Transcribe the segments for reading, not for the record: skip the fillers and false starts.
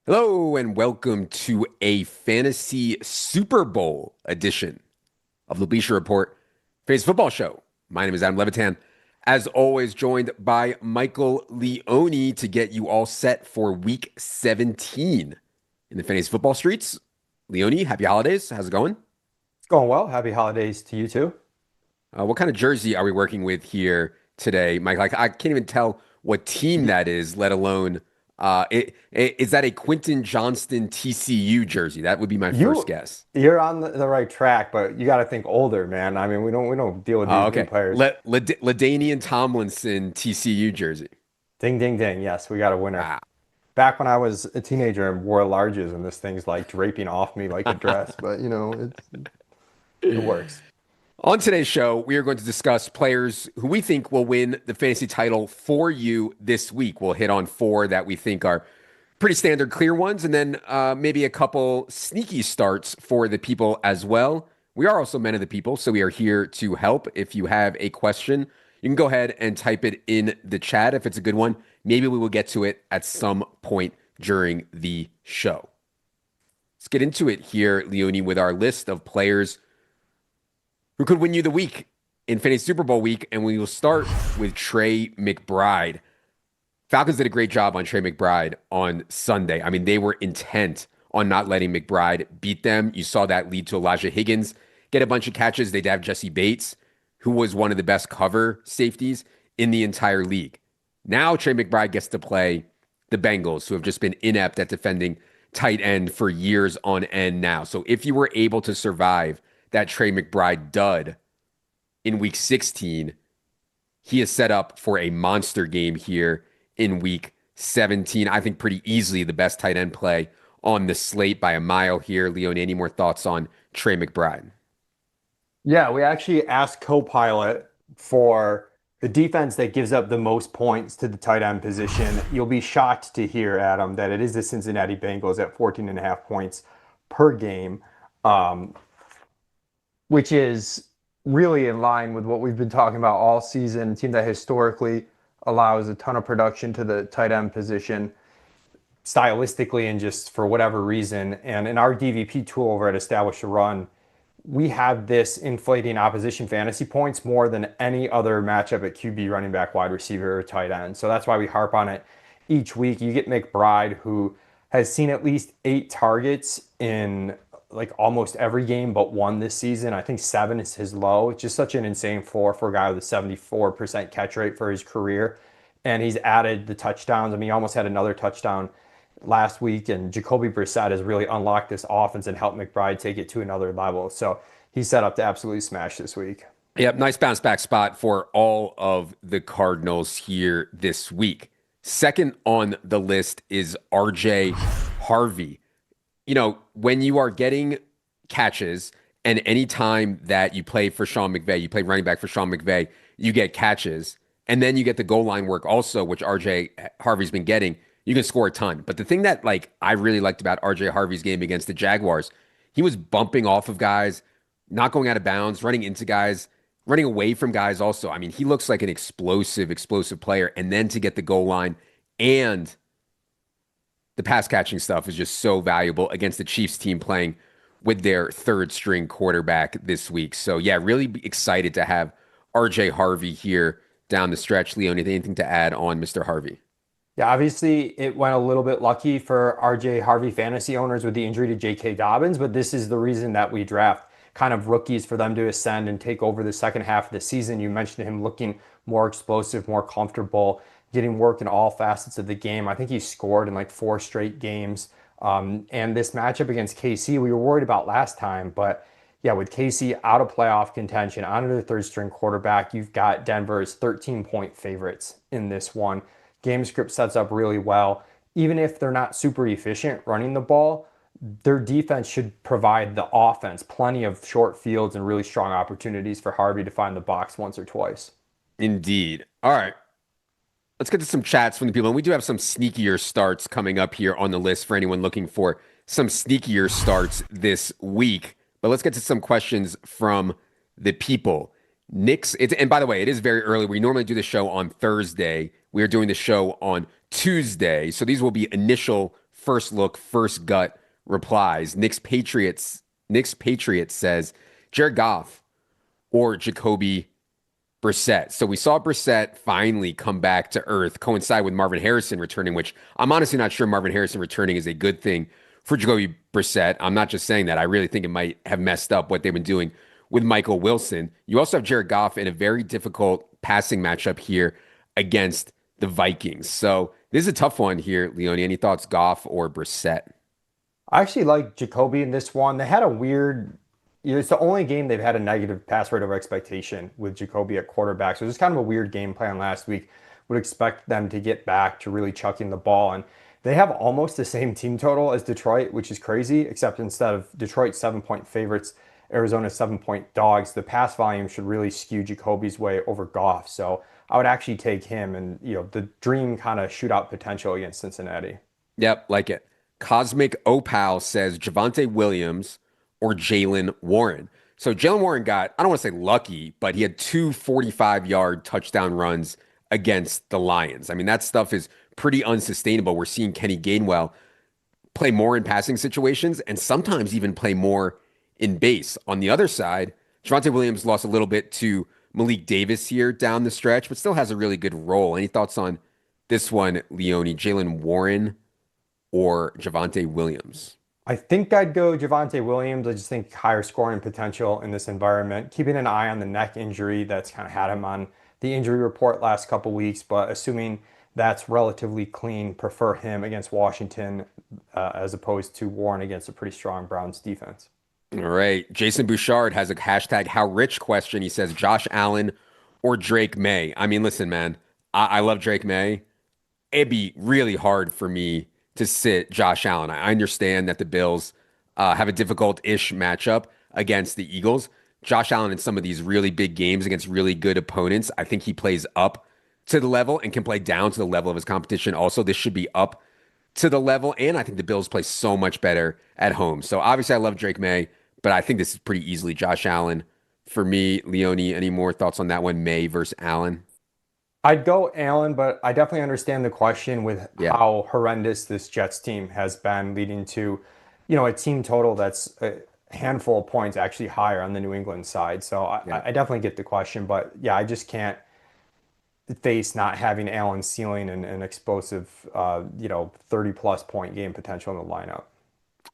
Hello and welcome to a fantasy Super Bowl edition of the Bleacher Report Fantasy Football Show. My name is Adam Levitan. As always, joined by Michael Leone to get you all set for Week 17 in the fantasy football streets. Leone, happy holidays. How's it going? It's going well. Happy holidays to you too. What kind of jersey are we working with here today, Mike? Like, I can't even tell what team that is, let alone is that a Quentin Johnston TCU jersey? That would be my first You guess. you're on the right track, but you got to think older, man. I mean, we don't deal with Oh, these new okay. players. LaDainian Tomlinson TCU jersey. Ding ding ding. Yes, we got a winner. Ah. Back when I was a teenager and wore larges and this thing's like draping off me like a dress, but it works. On today's show, we are going to discuss players who we think will win the fantasy title for you this week. We'll hit on four that we think are pretty standard, clear ones, and then maybe a couple sneaky starts for the people as well. We are also men of the people, so we are here to help. If you have a question, you can go ahead and type it in the chat. If it's a good one, maybe we will get to it at some point during the show. Let's get into it here, Leone, with our list of players who could win you the week in Fantasy Super Bowl week. And we will start with Trey McBride. Falcons did a great job on Trey McBride on Sunday. I mean, they were intent on not letting McBride beat them. You saw that lead to Elijah Higgins get a bunch of catches. They'd have Jesse Bates, who was one of the best cover safeties in the entire league. Now Trey McBride gets to play the Bengals, who have just been inept at defending tight end for years on end now. So if you were able to survive that Trey McBride dud in week 16, he is set up for a monster game here in week 17. I think pretty easily the best tight end play on the slate by a mile here. Leone, any more thoughts on Trey McBride? Yeah, we actually asked Copilot for the defense that gives up the most points to the tight end position. You'll be shocked to hear, Adam, that it is the Cincinnati Bengals at 14 and a half points per game. Um, which is really in line with what we've been talking about all season. A team that historically allows a ton of production to the tight end position stylistically and just for whatever reason. And in our DVP tool over at Establish a Run, we have this inflating opposition fantasy points more than any other matchup at QB, running back, wide receiver, or tight end. So that's why we harp on it each week. You get McBride, who has seen at least 8 targets in like almost every game but one this season. I think 7 is his low. It's just such an insane floor for a guy with a 74% catch rate for his career. And he's added the touchdowns. I mean, he almost had another touchdown last week, and Jacoby Brissett has really unlocked this offense and helped McBride take it to another level. So he's set up to absolutely smash this week. Yep, nice bounce back spot for all of the Cardinals here this week. Second on the list is RJ Harvey. You know, when you are getting catches, and any time that you play for Sean McVay, you play running back for Sean McVay, you get catches, and then you get the goal line work also, which RJ Harvey's been getting, you can score a ton. But the thing that I really liked about RJ Harvey's game against the Jaguars, he was bumping off of guys, not going out of bounds, running into guys, running away from guys also. I mean, he looks like an explosive player. And then to get the goal line and the pass catching stuff is just so valuable against the Chiefs team playing with their third string quarterback this week. So yeah, really excited to have RJ Harvey here down the stretch. Leon, anything to add on Mr. Harvey? Yeah, obviously it went a little bit lucky for RJ Harvey fantasy owners with the injury to J.K. Dobbins, but this is the reason that we draft kind of rookies for them to ascend and take over the second half of the season. You mentioned him looking more explosive, more comfortable, getting work in all facets of the game. I think he scored in like 4 straight games. And this matchup against KC, we were worried about last time, but yeah, with KC out of playoff contention, under the third string quarterback, you've got Denver's 13-point favorites in this one. Game script sets up really well. Even if they're not super efficient running the ball, their defense should provide the offense plenty of short fields and really strong opportunities for Harvey to find the box once or twice. Indeed. All right. Let's get to some chats from the people. And we do have some sneakier starts coming up here on the list for anyone looking for some sneakier starts this week. But let's get to some questions from the people. And by the way, it is very early. We normally do the show on Thursday. We are doing the show on Tuesday. So these will be initial first look, first gut replies. Nick's Patriots says Jared Goff or Jacoby Brissett. So we saw Brissett finally come back to earth, coincide with Marvin Harrison returning, which I'm honestly not sure Marvin Harrison returning is a good thing for Jacoby Brissett. I'm not just saying that. I really think it might have messed up what they've been doing with Michael Wilson. You also have Jared Goff in a very difficult passing matchup here against the Vikings. So this is a tough one here, Leone. Any thoughts, Goff or Brissett? I actually like Jacoby in this one. They had a weird, it's the only game they've had a negative pass rate over expectation with Jacoby at quarterback. So it was kind of a weird game plan last week. Would expect them to get back to really chucking the ball. And they have almost the same team total as Detroit, which is crazy, except instead of Detroit 7-point favorites, Arizona 7-point dogs, the pass volume should really skew Jacoby's way over Goff. So I would actually take him and, the dream kind of shootout potential against Cincinnati. Yep, like it. Cosmic Opal says Javante Williams or Jalen Warren. So Jalen Warren got, I don't want to say lucky, but he had two 45-yard touchdown runs against the Lions. I mean, that stuff is pretty unsustainable. We're seeing Kenny Gainwell play more in passing situations and sometimes even play more in base. On the other side, Javante Williams lost a little bit to Malik Davis here down the stretch, but still has a really good role. Any thoughts on this one, Leone? Jalen Warren or Javante Williams? I think I'd go Javante Williams. I just think higher scoring potential in this environment. Keeping an eye on the neck injury that's kind of had him on the injury report last couple weeks, but assuming that's relatively clean, prefer him against Washington as opposed to Warren against a pretty strong Browns defense. All right. Jason Bouchard has a hashtag how rich question. He says Josh Allen or Drake May. I mean, listen, man, I love Drake May. It'd be really hard for me to sit Josh Allen. I understand that the Bills have a difficult-ish matchup against the Eagles. Josh Allen in some of these really big games against really good opponents, I think he plays up to the level and can play down to the level of his competition. Also, this should be up to the level, and I think the Bills play so much better at home. So obviously, I love Drake May, but I think this is pretty easily Josh Allen for me. Leone, any more thoughts on that one? May versus Allen? I'd go Allen, but I definitely understand the question with Yeah, how horrendous this Jets team has been, leading to, a team total that's a handful of points actually higher on the New England side. So yeah. I definitely get the question, but yeah, I just can't face not having Allen's ceiling and an explosive, 30 plus point game potential in the lineup.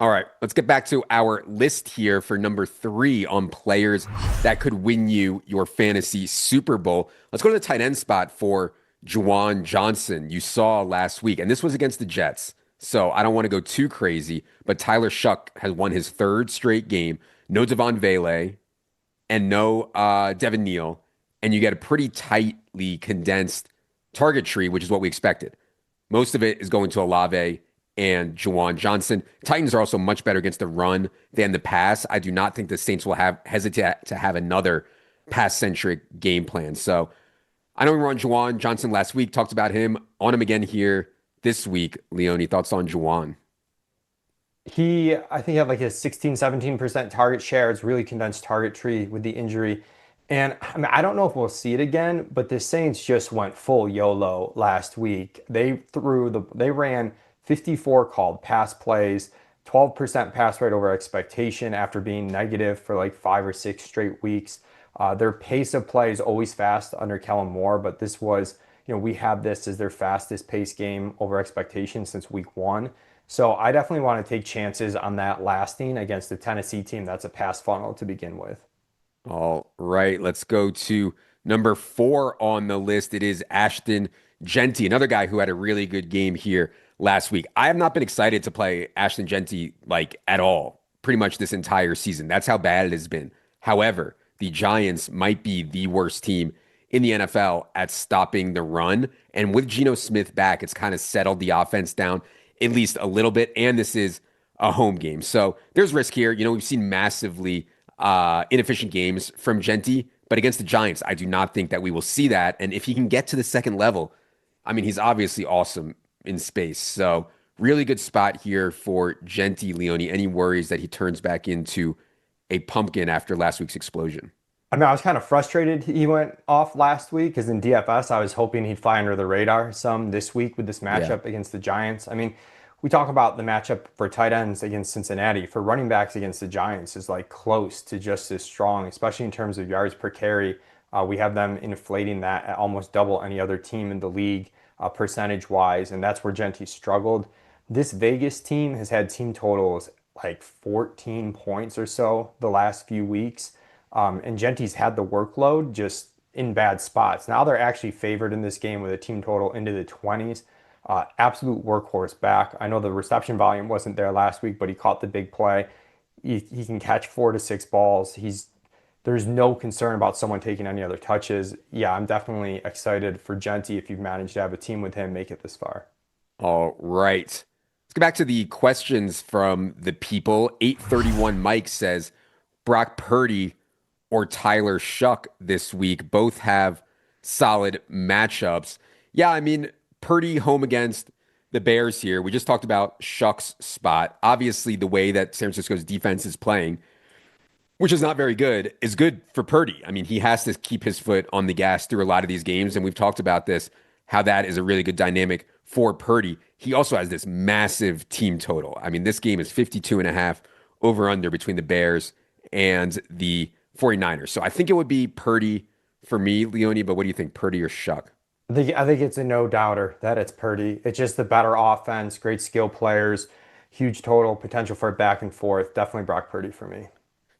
All right, let's get back to our list here for number 3 on players that could win you your fantasy Super Bowl. Let's go to the tight end spot for Juwan Johnson. You saw last week, and this was against the Jets, so I don't want to go too crazy, but Tyler Shuck has won his third straight game. No Devon Vele and no Devin Neal, and you get a pretty tightly condensed target tree, which is what we expected. Most of it is going to Olave and Juwan Johnson. Titans are also much better against the run than the pass. I do not think the Saints will hesitate to have another pass-centric game plan. So I know we were on Juwan Johnson last week, talked about him, on him again here this week. Leone, thoughts on Juwan? I think, had like a 16, 17% target share. It's really condensed target tree with the injury. And I mean, I don't know if we'll see it again, but the Saints just went full YOLO last week. They ran 54 called pass plays, 12% pass rate over expectation after being negative for like 5 or 6 straight weeks. Their pace of play is always fast under Kellen Moore, but this was, we have this as their fastest pace game over expectation since week 1. So I definitely want to take chances on that lasting against the Tennessee team. That's a pass funnel to begin with. All right, let's go to number 4 on the list. It is Ashton Genty, another guy who had a really good game here last week. I have not been excited to play Ashton Genty like at all, pretty much this entire season. That's how bad it has been. However, the Giants might be the worst team in the NFL at stopping the run. And with Geno Smith back, it's kind of settled the offense down at least a little bit. And this is a home game. So there's risk here. We've seen massively inefficient games from Genty, but against the Giants, I do not think that we will see that. And if he can get to the second level, I mean, he's obviously awesome in space. So really good spot here for Genty. Leone. Any worries that he turns back into a pumpkin after last week's explosion? I mean, I was kind of frustrated he went off last week because in DFS, I was hoping he'd fly under the radar some this week with this Yeah. matchup against the Giants. I mean, we talk about the matchup for tight ends against Cincinnati. For running backs against the Giants is like close to just as strong, especially in terms of yards per carry. We have them inflating that at almost double any other team in the league, percentage wise, and that's where Genti struggled. This Vegas team has had team totals like 14 points or so the last few weeks. And Genti's had the workload just in bad spots. Now they're actually favored in this game with a team total into the 20s. Absolute workhorse back. I know the reception volume wasn't there last week, but he caught the big play. He can catch 4 to 6 balls. There's no concern about someone taking any other touches. Yeah, I'm definitely excited for Genti if you've managed to have a team with him make it this far. All right. Let's get back to the questions from the people. 831 Mike says Brock Purdy or Tyler Shuck this week both have solid matchups. Yeah, I mean, Purdy home against the Bears here. We just talked about Shuck's spot. Obviously, the way that San Francisco's defense is playing, which is not very good, is good for Purdy. I mean, he has to keep his foot on the gas through a lot of these games. And we've talked about this, how that is a really good dynamic for Purdy. He also has this massive team total. I mean, this game is 52 and a half over under between the Bears and the 49ers. So I think it would be Purdy for me, Leone, but what do you think, Purdy or Shuck? I think it's a no doubter that it's Purdy. It's just the better offense, great skill players, huge total, potential for back and forth. Definitely Brock Purdy for me.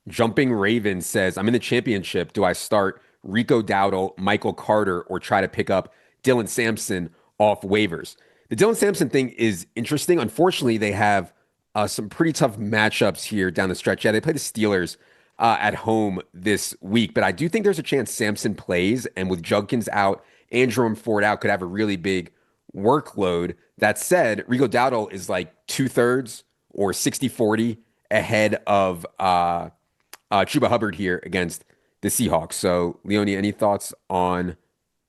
Jumping Raven says, I'm in the championship. Do I start Rico Dowdle, Michael Carter, or try to pick up Dylan Sampson off waivers? The Dylan Sampson thing is interesting. Unfortunately, they have some pretty tough matchups here down the stretch. Yeah, they play the Steelers at home this week, but I do think there's a chance Sampson plays, and with Judkins out and Jerome Ford out, could have a really big workload. That said, Rico Dowdle is like two-thirds or 60-40 ahead of Chuba Hubbard here against the Seahawks. So, Leone, any thoughts on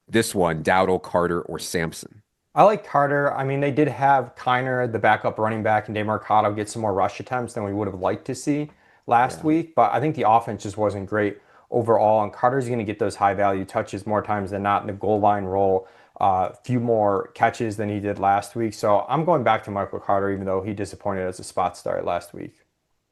this one, Dowdle, Carter, or Sampson? I like Carter. I mean, they did have Kiner, the backup running back, and DeMarcado get some more rush attempts than we would have liked to see last Yeah. week. But I think the offense just wasn't great overall. And Carter's going to get those high value touches more times than not in the goal line role. A few more catches than he did last week. So I'm going back to Michael Carter, even though he disappointed as a spot start last week.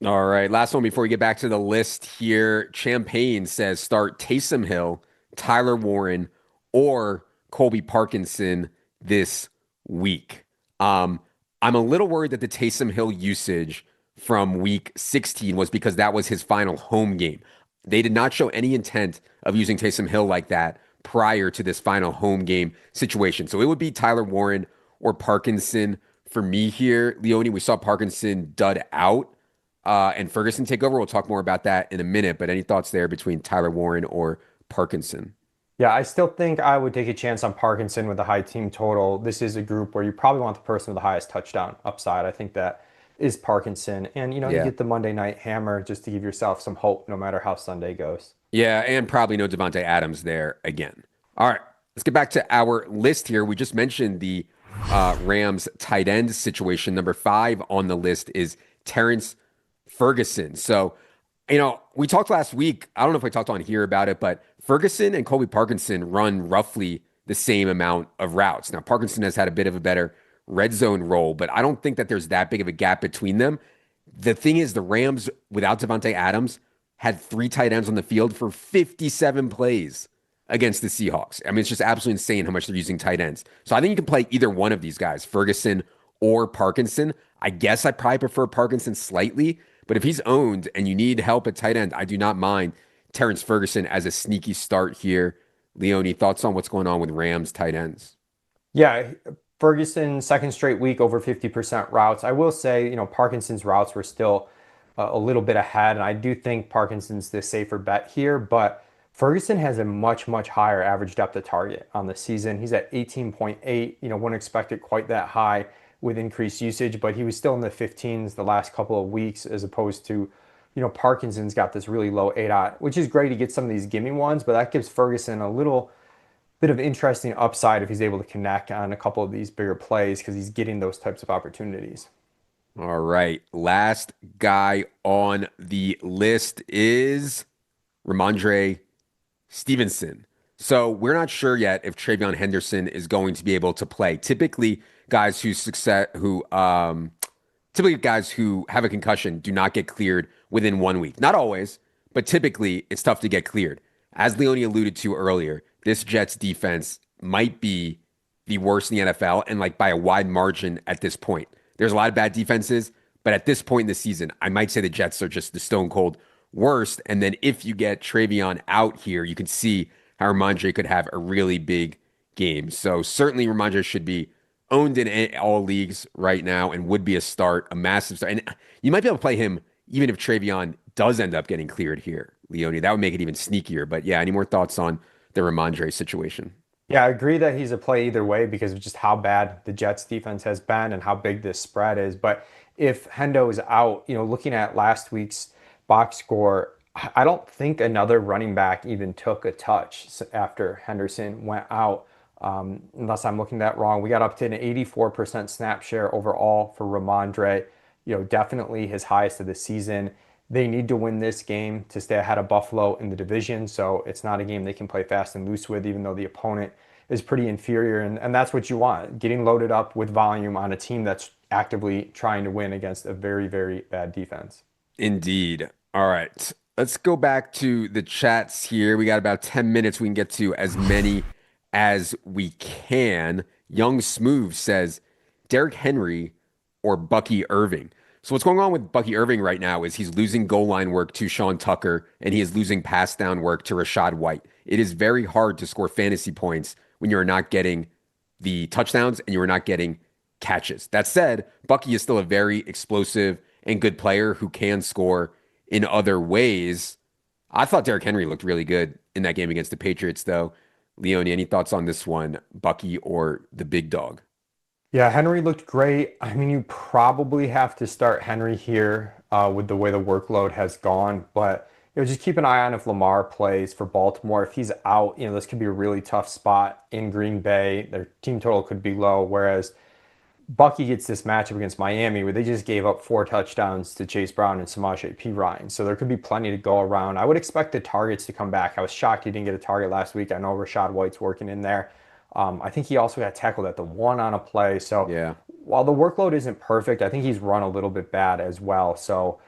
All right, last one before we get back to the list here. Champagne says start Taysom Hill, Tyler Warren, or Colby Parkinson this week. I'm a little worried that the Taysom Hill usage from week 16 was because that was his final home game. They did not show any intent of using Taysom Hill like that prior to this final home game situation. So it would be Tyler Warren or Parkinson for me here. Leone, we saw Parkinson dud out and Ferguson take over. We'll talk more about that in a minute. But any thoughts there between Tyler Warren or Parkinson? Yeah, I still think I would take a chance on Parkinson with a high team total. This is a group where you probably want the person with the highest touchdown upside. I think that is Parkinson. And, you Yeah. get the Monday night hammer just to give yourself some hope no matter how Sunday goes. Yeah, and probably no Devontae Adams there again. All right, let's get back to our list here. We just mentioned the Rams tight end situation. Number 5 on the list is Terrence Ferguson. So, we talked last week. I don't know if we talked on here about it, but Ferguson and Colby Parkinson run roughly the same amount of routes. Now, Parkinson has had a bit of a better red zone role, but I don't think that there's that big of a gap between them. The thing is, the Rams, without Devontae Adams, had 3 tight ends on the field for 57 plays against the Seahawks. I mean, it's just absolutely insane how much they're using tight ends. So I think you can play either one of these guys, Ferguson or Parkinson. I guess I probably prefer Parkinson slightly, but if he's owned and you need help at tight end, I do not mind Terrence Ferguson as a sneaky start here. Leone, thoughts on what's going on with Rams tight ends? Yeah, Ferguson, second straight week over 50% routes. I will say, Parkinson's routes were still a little bit ahead, and I do think Parkinson's the safer bet here, but Ferguson has a much, much higher average depth of target on the season. He's at 18.8. Wouldn't expect it quite that high with increased usage, but he was still in the 15s the last couple of weeks as opposed to, Parkinson's got this really low ADOT, which is great to get some of these gimme ones, but that gives Ferguson a little bit of interesting upside if he's able to connect on a couple of these bigger plays because he's getting those types of opportunities. All right. Last guy on the list is Ramondre Stevenson. So we're not sure yet if Travion Henderson is going to be able to play. Guys who success who typically guys who have a concussion do not get cleared within 1 week. Not always, but typically it's tough to get cleared. As Leone alluded to earlier, this Jets defense might be the worst in the NFL and like by a wide margin at this point. There's a lot of bad defenses, but at this point in the season, I might say the Jets are just the stone cold worst. And then if you get Travion out here, you can see how Ramondre could have a really big game. So certainly Ramondre should be owned in all leagues right now and would be a start, a massive start. And you might be able to play him even if Travion does end up getting cleared here, Leone. That would make it even sneakier. But yeah, any more thoughts on the Ramondre situation? Yeah, I agree that he's a play either way because of just how bad the Jets defense has been and how big this spread is. But if Hendo is out, looking at last week's box score, I don't think another running back even took a touch after Henderson went out, unless I'm looking at that wrong. We got up to an 84% snap share overall for Ramondre, definitely his highest of the season. They need to win this game to stay ahead of Buffalo in the division. So it's not a game they can play fast and loose with, even though the opponent is pretty inferior. And that's what you want, getting loaded up with volume on a team that's actively trying to win against a very, very bad defense. Indeed. All right. Let's go back to the chats here. We got about 10 minutes. We can get to as many as we can. Young Smooth says Derrick Henry or Bucky Irving. So what's going on with Bucky Irving right now is he's losing goal line work to Sean Tucker and he is losing pass down work to Rashad White. It is very hard to score fantasy points when you're not getting the touchdowns and you are not getting catches. That said, Bucky is still a very explosive and good player who can score in other ways. I thought Derrick Henry looked really good in that game against the Patriots, though. Leone, any thoughts on this one, Bucky or the big dog? Yeah, Henry looked great. I mean, you probably have to start Henry here with the way the workload has gone, but just keep an eye on if Lamar plays for Baltimore. If he's out, this could be a really tough spot in Green Bay. Their team total could be low, whereas Bucky gets this matchup against Miami where they just gave up 4 touchdowns to Chase Brown and Samaje Perine. So there could be plenty to go around. I would expect the targets to come back. I was shocked he didn't get a target last week. I know Rashad White's working in there. I think he also got tackled at the one on a play. So Yeah, while the workload isn't perfect, I think he's run a little bit bad as well. So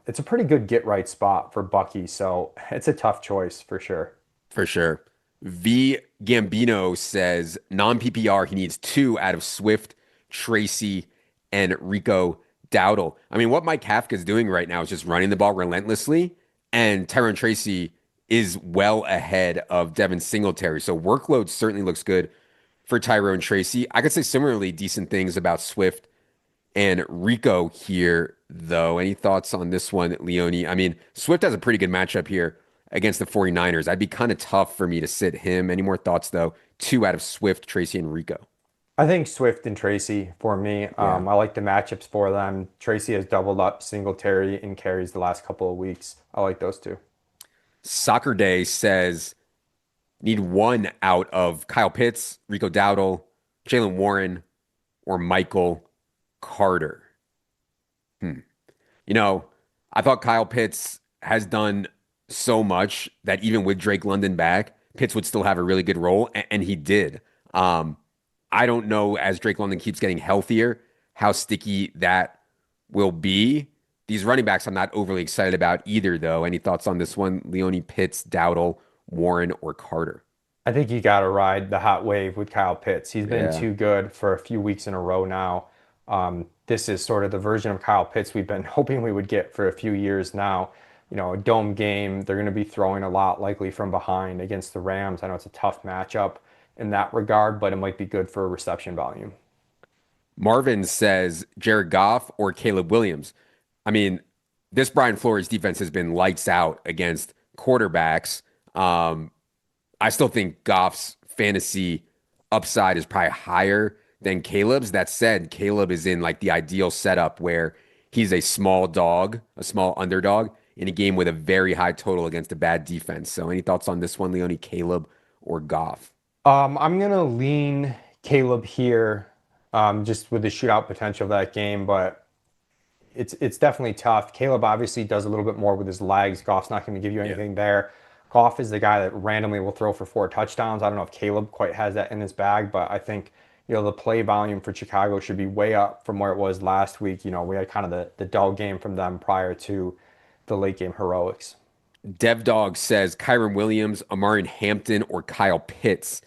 it's a pretty good get right spot for Bucky. So it's a tough choice for sure. for sure. V Gambino says non PPR, he needs two out of Swift, Tracy, and Rico Dowdle. I mean, what Mike Kafka's doing right now is just running the ball relentlessly, and Tyrone Tracy is well ahead of Devin Singletary. So workload certainly looks good for Tyrone Tracy. I could say similarly decent things about Swift and Rico here, though. Any thoughts on this one, Leone? I mean, Swift has a pretty good matchup here against the 49ers. I'd be kind of tough for me to sit him. Any more thoughts, though? Two out of Swift, Tracy, and Rico. I think Swift and Tracy for me. Yeah. I like the matchups for them. Tracy has doubled up Singletary and carries the last couple of weeks. I like those two. Soccer Day says need one out of Kyle Pitts, Rico Dowdle, Jalen Warren, or Michael Carter. Hmm. You know, I thought Kyle Pitts has done so much that even with Drake London back, Pitts would still have a really good role, and he did. Um, I don't know as Drake London keeps getting healthier how sticky that will be. These running backs I'm not overly excited about either, though. Any thoughts on this one? Leone, Pitts, Dowdle, Warren, or Carter? I think you got to ride the hot wave with Kyle Pitts. He's been Yeah. too good for a few weeks in a row now. This is sort of the version of Kyle Pitts we've been hoping we would get for a few years now. A dome game. They're going to be throwing a lot, likely from behind against the Rams. I know it's a tough matchup in that regard, but it might be good for reception volume. Marvin says Jared Goff or Caleb Williams. I mean, this Brian Flores defense has been lights out against quarterbacks. Um, I still think Goff's fantasy upside is probably higher than Caleb's. That said, Caleb is in like the ideal setup where he's a small dog, a small underdog in a game with a very high total against a bad defense. So, any thoughts on this one, Leone, Caleb or Goff? I'm gonna lean Caleb here, just with the shootout potential of that game, but it's definitely tough. Caleb obviously does a little bit more with his legs. Goff's not going to give you Yeah. anything there. Goff is the guy that randomly will throw for 4 touchdowns. I don't know if Caleb quite has that in his bag, but I think, the play volume for Chicago should be way up from where it was last week. We had kind of the dull game from them prior to the late game heroics. Dev Dog says Kyron Williams, Amarian Hampton, or Kyle Pitts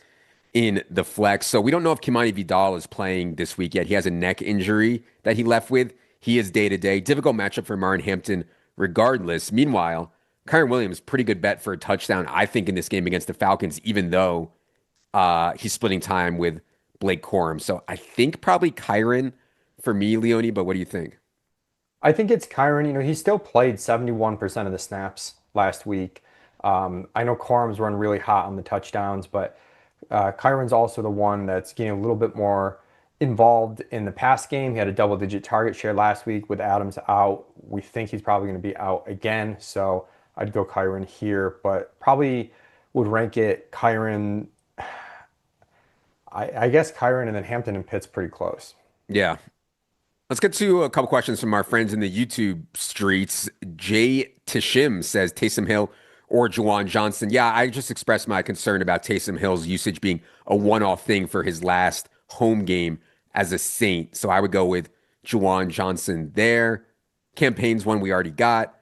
in the flex. So we don't know if Kimani Vidal is playing this week yet. He has a neck injury that he left with. He is day to day. Difficult matchup for Amarian Hampton regardless. Meanwhile, Kyron Williams, pretty good bet for a touchdown, I think, in this game against the Falcons, even though he's splitting time with Blake Corum. So I think probably Kyron for me, Leone, but what do you think? I think it's Kyron. He still played 71% of the snaps last week. I know Corum's run really hot on the touchdowns, but Kyron's also the one that's getting a little bit more involved in the pass game. He had a double-digit target share last week with Adams out. We think he's probably going to be out again, so I'd go Kyron here, but probably would rank it Kyron. I guess Kyron and then Hampton and Pitt's pretty close. Yeah. Let's get to a couple questions from our friends in the YouTube streets. Jay Tishim says Taysom Hill or Juwan Johnson. Yeah, I just expressed my concern about Taysom Hill's usage being a one-off thing for his last home game as a Saint. So I would go with Juwan Johnson there. Campaign's one we already got.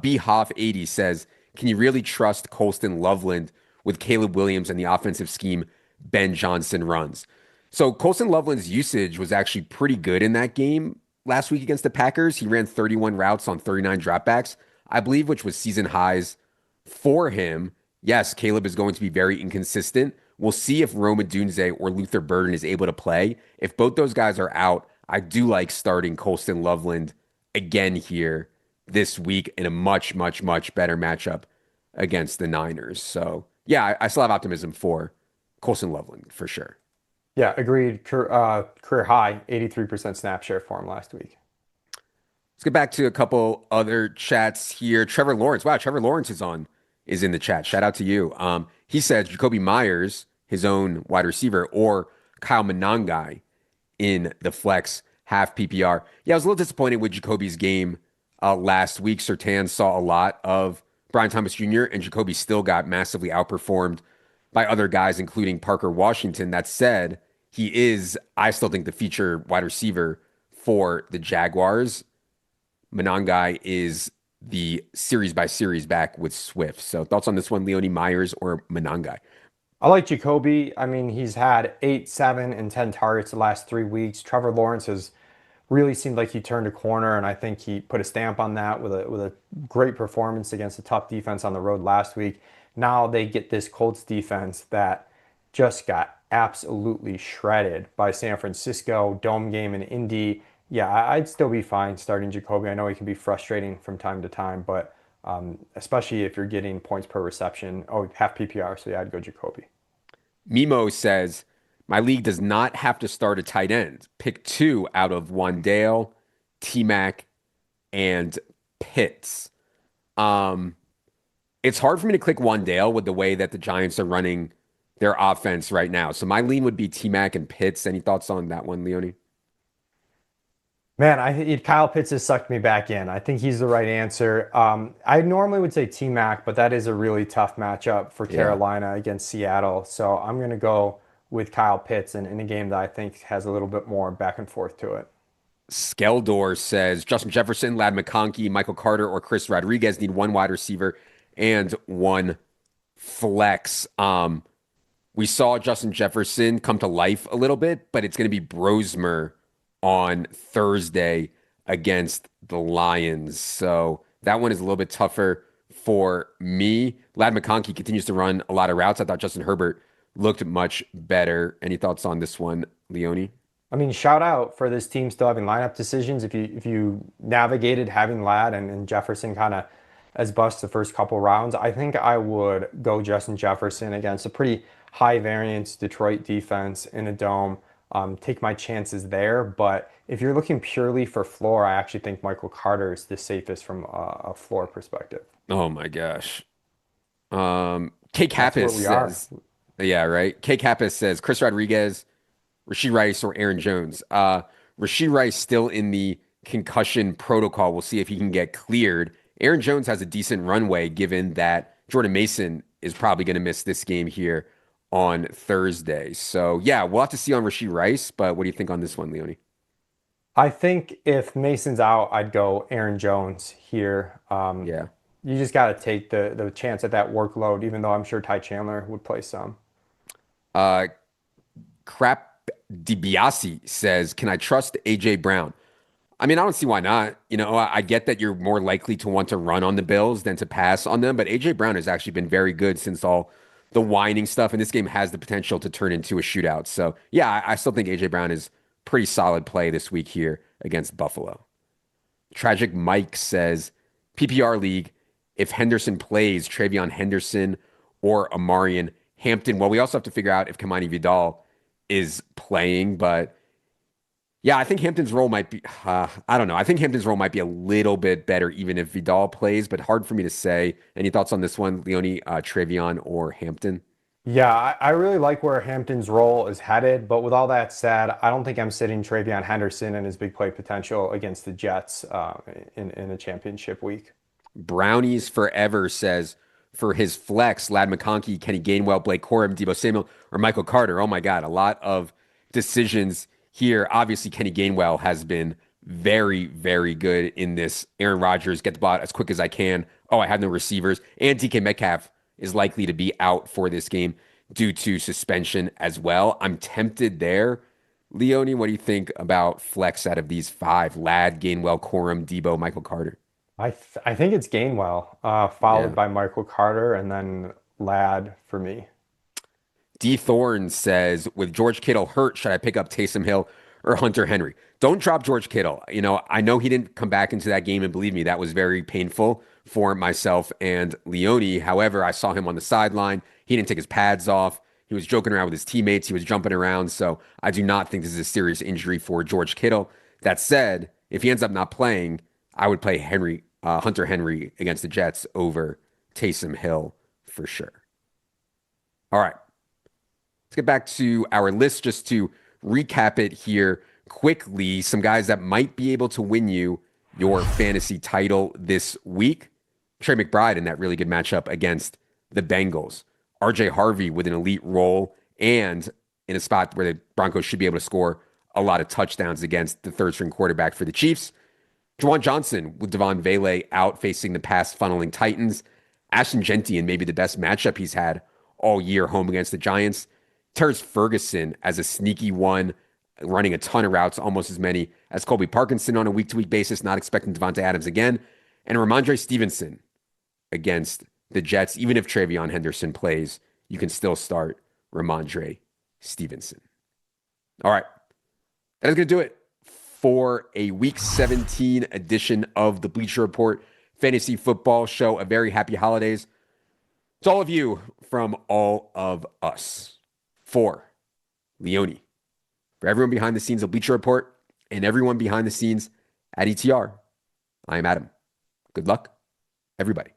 B Hoff 80 says, can you really trust Colston Loveland with Caleb Williams and the offensive scheme Ben Johnson runs? So Colston Loveland's usage was actually pretty good in that game last week against the Packers. He ran 31 routes on 39 dropbacks, I believe, which was season highs for him. Yes, Caleb is going to be very inconsistent. We'll see if Rome Odunze or Luther Burden is able to play. If both those guys are out, I do like starting Colston Loveland again here this week in a much, much, much better matchup against the Niners. So yeah, I still have optimism for Colston Loveland for sure. Yeah, agreed. Career high, 83% snap share for him last week. Let's get back to a couple other chats here. Trevor Lawrence. Wow, Trevor Lawrence is in the chat. Shout out to you. He says Jacoby Myers, his own wide receiver, or Kyle Monangai in the flex half PPR. Yeah, I was a little disappointed with Jacoby's game last week. Surtain saw a lot of Brian Thomas Jr., and Jacoby still got massively outperformed by other guys, including Parker Washington. That said, he is, I still think, the feature wide receiver for the Jaguars. Monangai is the series by series back with Swift. So thoughts on this one, Leone Myers or Monangai? I like Jacoby. I mean, he's had 8, 7, and 10 targets the last 3 weeks. Trevor Lawrence has really seemed like he turned a corner, and I think he put a stamp on that with a great performance against a tough defense on the road last week. Now they get this Colts defense that just got absolutely shredded by San Francisco, dome game in Indy. Yeah, I'd still be fine starting Jacoby. I know he can be frustrating from time to time, but especially if you're getting points per reception. Oh, half PPR, so yeah, I'd go Jacoby. Mimo says, my league does not have to start a tight end. Pick two out of Wandale, T-Mac, and Pitts. It's hard for me to click Wandale with the way that the Giants are running their offense right now. So my lean would be T-Mac and Pitts. Any thoughts on that one, Leone? Man, Kyle Pitts has sucked me back in. I think he's the right answer. I normally would say T-Mac, but that is a really tough matchup for Yeah. Carolina against Seattle. So I'm going to go with Kyle Pitts in a game that I think has a little bit more back and forth to it. Skeldor says Justin Jefferson, Lad McConkey, Michael Carter, or Chris Rodriguez need one wide receiver and one flex. We saw Justin Jefferson come to life a little bit, but it's going to be Brosmer on Thursday against the Lions. So that one is a little bit tougher for me. Lad McConkey continues to run a lot of routes. I thought Justin Herbert looked much better. Any thoughts on this one, Leone? I mean, shout out for this team still having lineup decisions. If you navigated having Ladd and Jefferson kind of as bust the first couple rounds, I think I would go Justin Jefferson against a pretty high variance Detroit defense in a dome. Take my chances there. But if you're looking purely for floor, I actually think Michael Carter is the safest from a floor perspective. Oh my gosh. K That's where Kappas we are. says, yeah, right. K Kappas says Chris Rodriguez, Rashee Rice, or Aaron Jones. Rashee Rice still in the concussion protocol. We'll see if he can get cleared. Aaron Jones has a decent runway given that Jordan Mason is probably going to miss this game here on Thursday. So yeah, we'll have to see on Rashee Rice. But what do you think on this one, Leone? I think if Mason's out, I'd go Aaron Jones here. Yeah. You just got to take the chance at that workload, even though I'm sure Ty Chandler would play some. Uh, Crap DiBiase says, "Can I trust AJ Brown?" I mean, I don't see why not. I get that you're more likely to want to run on the Bills than to pass on them, but AJ Brown has actually been very good since all the whining stuff, and this game has the potential to turn into a shootout. So, yeah, I still think AJ Brown is pretty solid play this week here against Buffalo. Tragic Mike says, PPR league, if Henderson plays, Travion Henderson or Amarian Hampton. Well, we also have to figure out if Kamani Vidal is playing, but yeah, I think Hampton's role might be, I don't know. I think Hampton's role might be a little bit better even if Vidal plays, but hard for me to say. Any thoughts on this one, Leone, Travion, or Hampton? Yeah, I really like where Hampton's role is headed, but with all that said, I don't think I'm sitting Travion Henderson and his big play potential against the Jets in a championship week. Brownies Forever says for his flex, Lad McConkey, Kenny Gainwell, Blake Corum, Debo Samuel, or Michael Carter. Oh my God, a lot of decisions here. Obviously, Kenny Gainwell has been very, very good in this. Aaron Rodgers, get the ball as quick as I can. Oh, I have no receivers. And DK Metcalf is likely to be out for this game due to suspension as well. I'm tempted there. Leone, what do you think about flex out of these five? Lad, Gainwell, Corum, Debo, Michael Carter. I think it's Gainwell, followed Yeah. by Michael Carter and then Ladd for me. D. Thorne says, with George Kittle hurt, should I pick up Taysom Hill or Hunter Henry? Don't drop George Kittle. I know he didn't come back into that game, and believe me, that was very painful for myself and Leone. However, I saw him on the sideline. He didn't take his pads off. He was joking around with his teammates. He was jumping around. So I do not think this is a serious injury for George Kittle. That said, if he ends up not playing, I would play Hunter Henry against the Jets over Taysom Hill for sure. All right. Let's get back to our list just to recap it here quickly. Some guys that might be able to win you your fantasy title this week. Trey McBride in that really good matchup against the Bengals. RJ Harvey with an elite role and in a spot where the Broncos should be able to score a lot of touchdowns against the third string quarterback for the Chiefs. Juwan Johnson with Devon Vele out facing the pass funneling Titans. Ashton Genty in maybe the best matchup he's had all year home against the Giants. Terrence Ferguson as a sneaky one, running a ton of routes, almost as many as Colby Parkinson on a week-to-week basis, not expecting Devontae Adams again. And Ramondre Stevenson against the Jets. Even if Travion Henderson plays, you can still start Ramondre Stevenson. All right. That is going to do it for a Week 17 edition of the Bleacher Report Fantasy Football Show. A very happy holidays to all of you from all of us. For Leone, for everyone behind the scenes of Bleacher Report and everyone behind the scenes at ETR, I am Adam. Good luck, everybody.